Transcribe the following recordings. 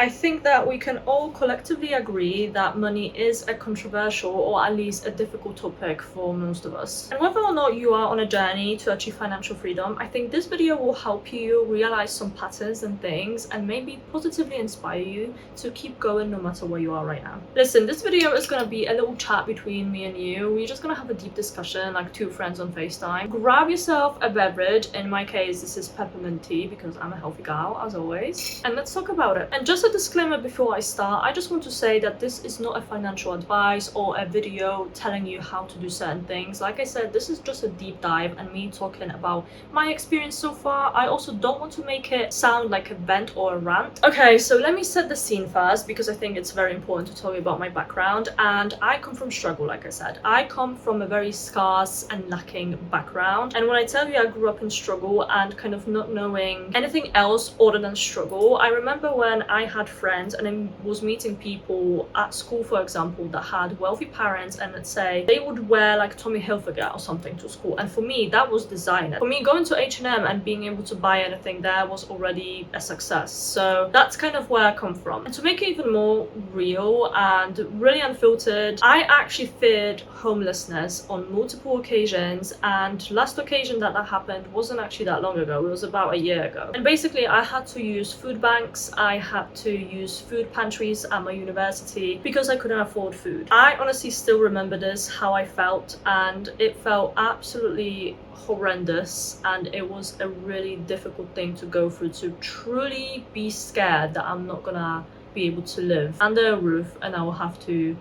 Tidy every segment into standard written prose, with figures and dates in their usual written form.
I think that we can all collectively agree that money is a controversial or at least a difficult topic for most of us. And whether or not you are on a journey to achieve financial freedom, I think this video will help you realize some patterns and things and maybe positively inspire you to keep going no matter where you are right now. Listen, this video is going to be a little chat between me and you. We're just going to have a deep discussion like two friends on FaceTime. Grab yourself a beverage. In my case, this is peppermint tea because I'm a healthy gal as always. And let's talk about it. And just a disclaimer before I start, I just want to say that this is not a financial advice or a video telling you how to do certain things. Like I said, this is just a deep dive and me talking about my experience so far. I also don't want to make it sound like a vent or a rant. Okay, so let me set the scene first because I think it's very important to tell you about my background. And I come from struggle, like I said. I come from a very scarce and lacking background. And when I tell you I grew up in struggle and kind of not knowing anything else other than struggle, I remember when I had friends and I was meeting people at school, for example, that had wealthy parents, and let's say they would wear like Tommy Hilfiger or something to school, and for me that was designer. For me, going to H&M and being able to buy anything there was already a success. So that's kind of where I come from. And to make it even more real and really unfiltered, I actually feared homelessness on multiple occasions, and last occasion that happened wasn't actually that long ago. It was about a year ago. And basically I had to use food banks, I had to use food pantries at my university because I couldn't afford food. I honestly still remember this, how I felt, and it felt absolutely horrendous, and it was a really difficult thing to go through, to truly be scared that I'm not gonna be able to live under a roof and I will have to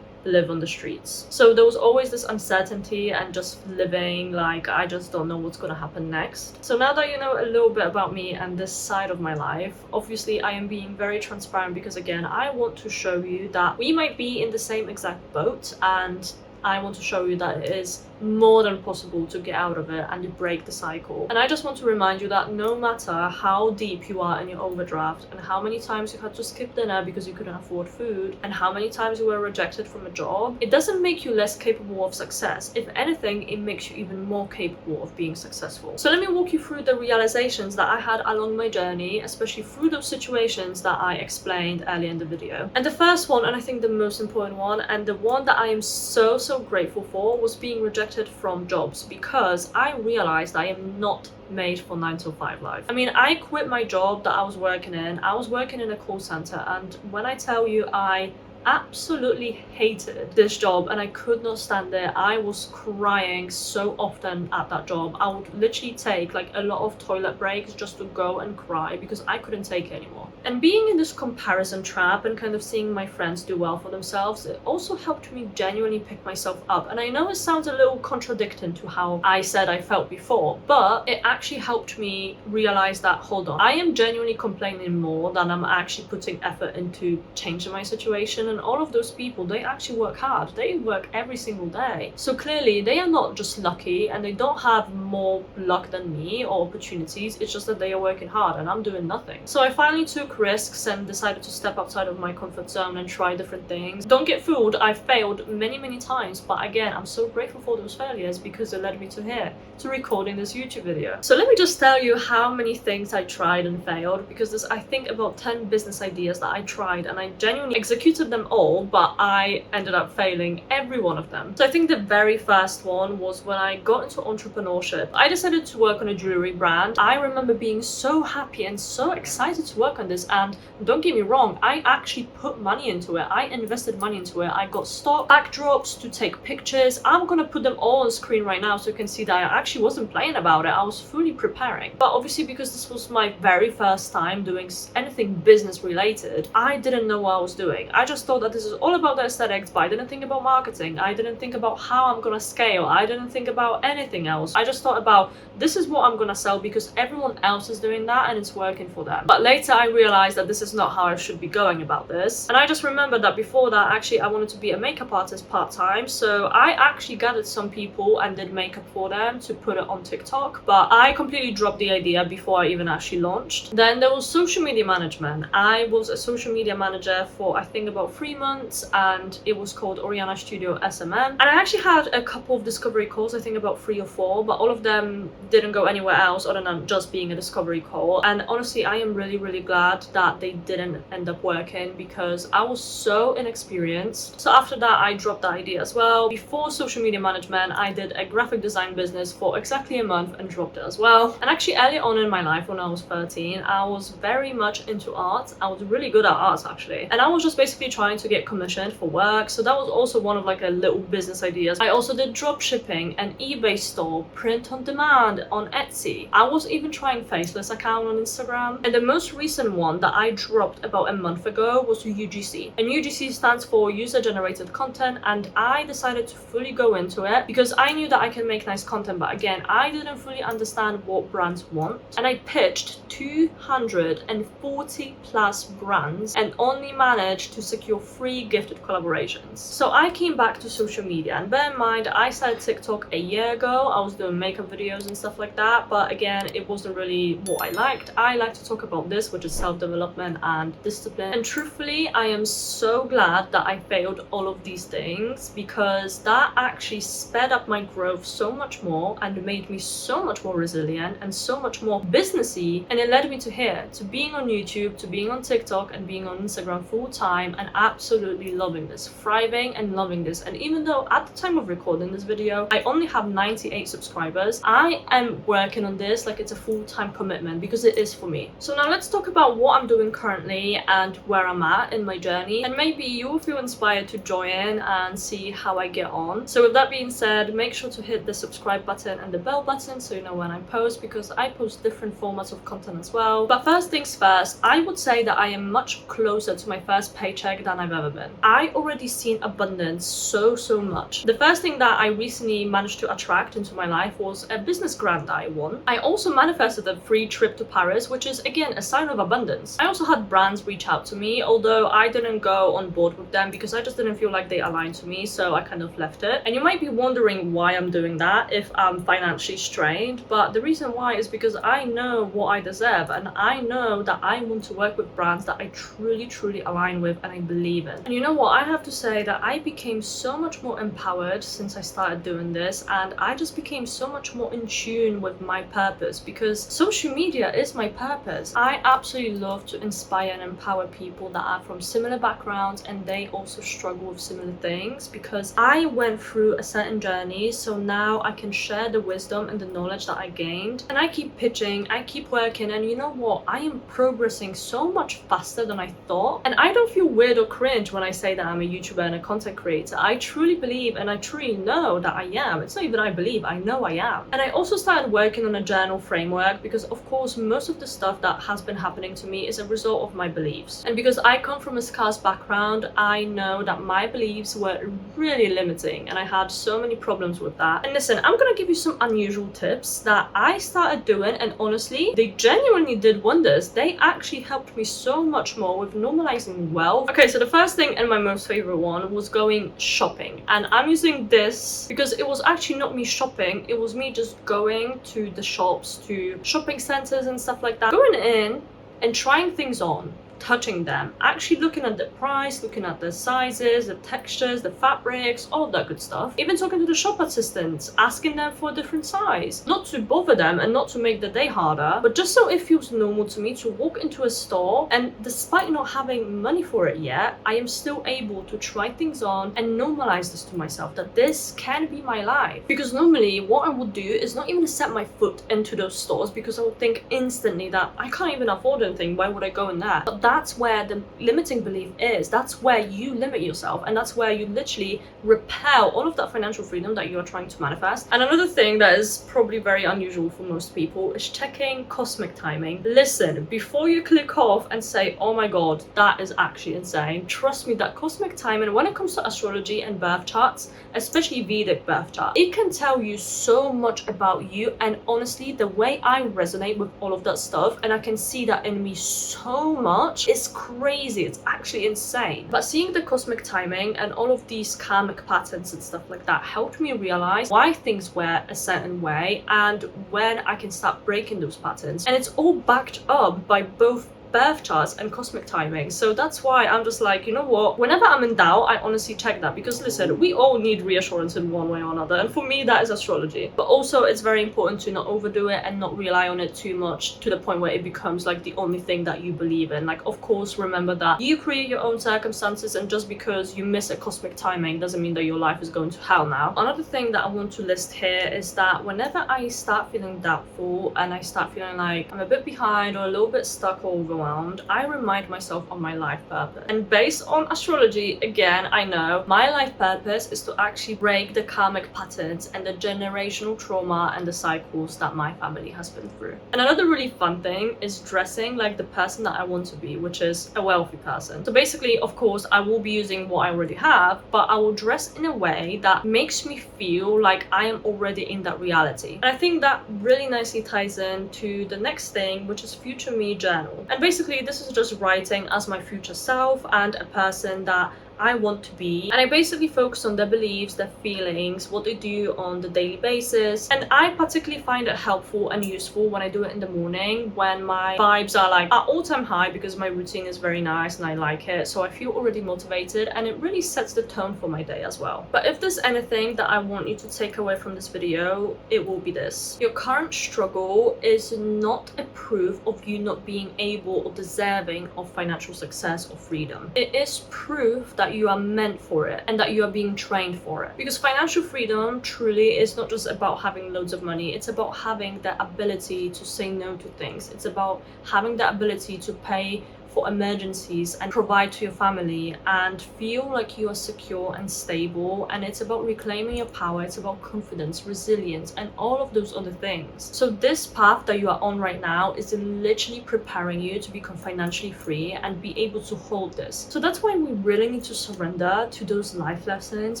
live on the streets. So there was always this uncertainty and just living like I just don't know what's gonna happen next. So now that you know a little bit about me and this side of my life, obviously I am being very transparent because again, I want to show you that we might be in the same exact boat, and I want to show you that it is more than possible to get out of it and to break the cycle. And I just want to remind you that no matter how deep you are in your overdraft and how many times you had to skip dinner because you couldn't afford food and how many times you were rejected from a job, it doesn't make you less capable of success. If anything, it makes you even more capable of being successful. So let me walk you through the realizations that I had along my journey, especially through those situations that I explained earlier in the video. And the first one, and I think the most important one, and the one that I am so grateful for, was being rejected from jobs, because I realized I am not made for 9 to 5 life. I mean, I quit my job that I was working in. I was working in a call center, and when I tell you I absolutely hated this job and I could not stand it. I was crying so often at that job. I would literally take like a lot of toilet breaks just to go and cry because I couldn't take it anymore. And being in this comparison trap and kind of seeing my friends do well for themselves, it also helped me genuinely pick myself up. And I know it sounds a little contradicting to how I said I felt before, but it actually helped me realize that, hold on, I am genuinely complaining more than I'm actually putting effort into changing my situation. And all of those people, they actually work hard. They work every single day. So clearly they are not just lucky and they don't have more luck than me or opportunities. It's just that they are working hard and I'm doing nothing. So I finally took risks and decided to step outside of my comfort zone and try different things. Don't get fooled, I failed many times, but again, I'm so grateful for those failures because they led me to here, to recording this YouTube video. So let me just tell you how many things I tried and failed, because there's, I think, about 10 business ideas that I tried and I genuinely executed them all, but I ended up failing every one of them. So I think the very first one was when I got into entrepreneurship. I decided to work on a jewelry brand. I remember being so happy and so excited to work on this, and don't get me wrong, I actually put money into it. I invested money into it. I got stock, backdrops to take pictures. I'm gonna put them all on screen right now so you can see that I actually wasn't playing about it. I was fully preparing. But obviously, because this was my very first time doing anything business related, I didn't know what I was doing. I just thought that this is all about the aesthetics, but I didn't think about marketing. I didn't think about how I'm gonna scale. I didn't think about anything else. I just thought about, this is what I'm gonna sell because everyone else is doing that and it's working for them. But later I realized that this is not how I should be going about this. And I just remembered that before that, actually, I wanted to be a makeup artist part-time. So I actually gathered some people and did makeup for them to put it on TikTok, but I completely dropped the idea before I even actually launched. Then there was social media management. I was a social media manager for, I think, about 3 months, and it was called Oriana Studio SMM. And I actually had a couple of discovery calls, I think about 3 or 4, but all of them didn't go anywhere else other than just being a discovery call. And honestly, I am really glad that they didn't end up working, because I was so inexperienced. So after that, I dropped the idea as well. Before social media management, I did a graphic design business for exactly a month and dropped it as well. And actually, early on in my life, when I was 13, I was very much into art. I was really good at art, actually, and I was just basically trying to get commissioned for work. So that was also one of like a little business ideas. I also did drop shipping, an eBay store, print on demand on Etsy. I was even trying faceless account on Instagram, and the most recent one that I dropped about a month ago was UGC. And UGC stands for user generated content, and I decided to fully go into it because I knew that I can make nice content, but again, I didn't fully understand what brands want. And I pitched 240 plus brands and only managed to secure 3 gifted collaborations. So I came back to social media, and bear in mind, I started TikTok a year ago. I was doing makeup videos and stuff like that, but again, it wasn't really what I liked. I like to talk about this, which is self-development and discipline. And truthfully, I am so glad that I failed all of these things, because that actually sped up my growth so much more and made me so much more resilient and so much more businessy. And it led me to here, to being on YouTube, to being on TikTok, and being on Instagram full time, and absolutely loving this, thriving and loving this. And even though at the time of recording this video, I only have 98 subscribers, I am working on this like it's a full-time commitment, because it is for me. So now let's talk about what I'm doing currently and where I'm at in my journey, and maybe you will feel inspired to join and see how I get on. So with that being said, make sure to hit the subscribe button and the bell button so you know when I post, because I post different formats of content as well. But first things first, I would say that I am much closer to my first paycheck than I've ever been. I already seen abundance so much. The first thing that I recently managed to attract into my life was a business grant that I won. I also manifested a free trip to Paris, which is again a sign of abundance. I also had brands reach out to me, although I didn't go on board with them because I just didn't feel like they aligned to me, so I kind of left it. And you might be wondering why I'm doing that if I'm financially strained, but the reason why is because I know what I deserve, and I know that I want to work with brands that I truly align with and I believe in. And you know what, I have to say that I became so much more empowered since I started doing this, and I just became so much more in tune with my purpose, because social media is my purpose. I absolutely love to inspire and empower people that are from similar backgrounds and they also struggle with similar things, because I went through a certain journey, so now I can share the wisdom and the knowledge that I gained. And I keep pitching, I keep working, and you know what, I am progressing so much faster than I thought. And I don't feel weird or cringe when I say that I'm a YouTuber and a content creator. I truly believe and I truly know that I am. It's not even I believe, I know I am. And I also started working on a journal framework because of course most of the stuff that has been happening to me is a result of my beliefs. And because I come from a scarce background, I know that my beliefs were really limiting and I had so many problems with that. And listen, I'm gonna give you some unusual tips that I started doing, and honestly, they genuinely did wonders. They actually helped me so much more with normalizing wealth. Okay, so the first thing and my most favorite one was going shopping. And I'm using this because it was actually not me shopping, it was me just going to the shops, to shopping centers and stuff like that, going in and trying things on, touching them, actually looking at the price, looking at the sizes, the textures, the fabrics, all of that good stuff. Even talking to the shop assistants, asking them for a different size. Not to bother them and not to make the day harder, but just so it feels normal to me to walk into a store, and despite not having money for it yet, I am still able to try things on and normalize this to myself, that this can be my life. Because normally what I would do is not even set my foot into those stores, because I would think instantly that I can't even afford anything, why would I go in there? But that's where the limiting belief is. That's where you limit yourself, and that's where you literally repel all of that financial freedom that you're trying to manifest. And another thing that is probably very unusual for most people is checking cosmic timing. Listen, before you click off and say, oh my god, that is actually insane, trust me that cosmic timing, when it comes to astrology and birth charts, especially Vedic birth chart, it can tell you so much about you. And honestly, the way I resonate with all of that stuff, and I can see that in me so much, it's crazy, it's actually insane. But seeing the cosmic timing and all of these karmic patterns and stuff like that helped me realize why things were a certain way and when I can start breaking those patterns. And it's all backed up by both birth charts and cosmic timing. So that's why I'm just like, you know what, whenever I'm in doubt, I honestly check that, because listen, we all need reassurance in one way or another, and for me that is astrology. But also it's very important to not overdo it and not rely on it too much to the point where it becomes like the only thing that you believe in. Like, of course, remember that you create your own circumstances, and just because you miss a cosmic timing doesn't mean that your life is going to hell now. Another thing that I want to list here is that whenever I start feeling doubtful and I start feeling like I'm a bit behind or a little bit stuck or overwhelmed, I remind myself of my life purpose. And based on astrology, again, I know my life purpose is to actually break the karmic patterns and the generational trauma and the cycles that my family has been through. And another really fun thing is dressing like the person that I want to be, which is a wealthy person. So basically, of course, I will be using what I already have, but I will dress in a way that makes me feel like I am already in that reality. And I think that really nicely ties in to the next thing, which is future me journal. And basically this is just writing as my future self and a person that I want to be, and I basically focus on their beliefs, their feelings, what they do on the daily basis. And I particularly find it helpful and useful when I do it in the morning, when my vibes are like at all-time high, because my routine is very nice and I like it, so I feel already motivated, and it really sets the tone for my day as well. But if there's anything that I want you to take away from this video, it will be this: your current struggle is not a proof of you not being able or deserving of financial success or freedom. It is proof that you are meant for it and that you are being trained for it. Because financial freedom truly is not just about having loads of money, it's about having the ability to say no to things. It's about having the ability to pay for emergencies and provide to your family and feel like you are secure and stable. And it's about reclaiming your power, it's about confidence, resilience, and all of those other things. So this path that you are on right now is literally preparing you to become financially free and be able to hold this. So that's why we really need to surrender to those life lessons,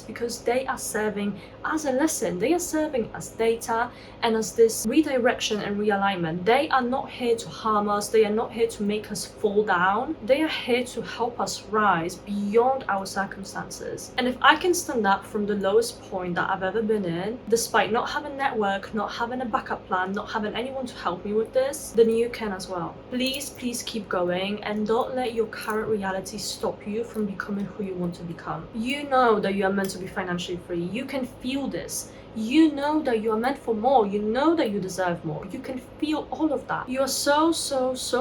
because they are serving as a lesson, they are serving as data and as this redirection and realignment. They are not here to harm us, they are not here to make us fall down. They are here to help us rise beyond our circumstances. And if I can stand up from the lowest point that I've ever been in, despite not having a network, not having a backup plan, not having anyone to help me with this, then you can as well. Please keep going, and don't let your current reality stop you from becoming who you want to become. You know that you are meant to be financially free. You can feel this. You know that you are meant for more. You know that you deserve more. You can feel all of that. You are so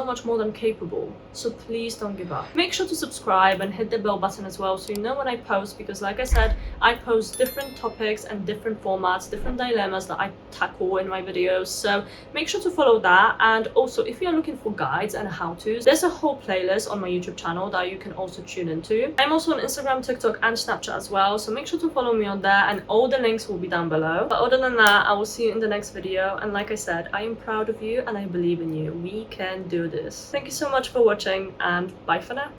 much more than capable. So please don't give up. Make sure to subscribe and hit the bell button as well, so you know when I post, because like I said, I post different topics and different formats, different dilemmas that I tackle in my videos. So make sure to follow that. And also, if you're looking for guides and how-tos, there's a whole playlist on my YouTube channel that you can also tune into. I'm also on Instagram, TikTok, and Snapchat as well, so make sure to follow me on there, and all the links will be down below. But other than that, I will see you in the next video. And like I said, I am proud of you and I believe in you. We can do this. Thank you so much for watching, and bye for now.